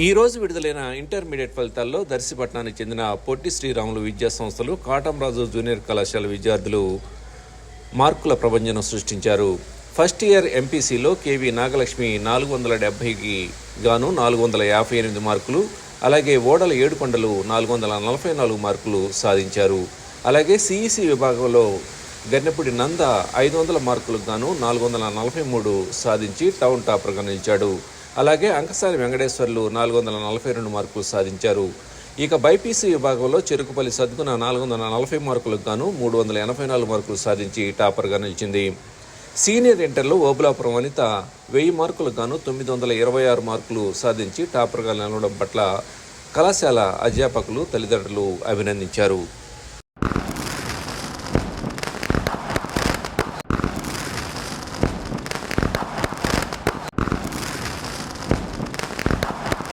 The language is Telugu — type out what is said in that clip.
ఈ రోజు విడుదలైన ఇంటర్మీడియట్ ఫలితాల్లో దర్శిపట్నానికి చెందిన పొట్టి శ్రీరాములు విద్యా సంస్థలు కాటంరాజు జూనియర్ కళాశాల విద్యార్థులు మార్కుల ప్రభంజనం సృష్టించారు. ఫస్ట్ ఇయర్ ఎంపీసీలో కేవీ నాగలక్ష్మి 470కి గాను 458 మార్కులు, అలాగే ఓడల ఏడుకొండలు 444 మార్కులు సాధించారు. అలాగే సిఈసి విభాగంలో గన్నెపూడి నంద 500 మార్కులకు గాను 443 సాధించి టౌన్ టాపర్గా నిలిచాడు. అలాగే అంకసారి వెంకటేశ్వర్లు 442 మార్కులు సాధించారు. ఇక బైపీసీ విభాగంలో చెరుకుపల్లి సద్గుణ 440 మార్కులకు గాను 384 మార్కులు సాధించి టాపర్గా నిలిచింది. సీనియర్ ఇంటర్లో ఓబులాపురం వనిత 1000 మార్కులకు గాను 926 మార్కులు సాధించి టాపర్గా నిలవడం పట్ల కళాశాల అధ్యాపకులు, తల్లిదండ్రులు అభినందించారు.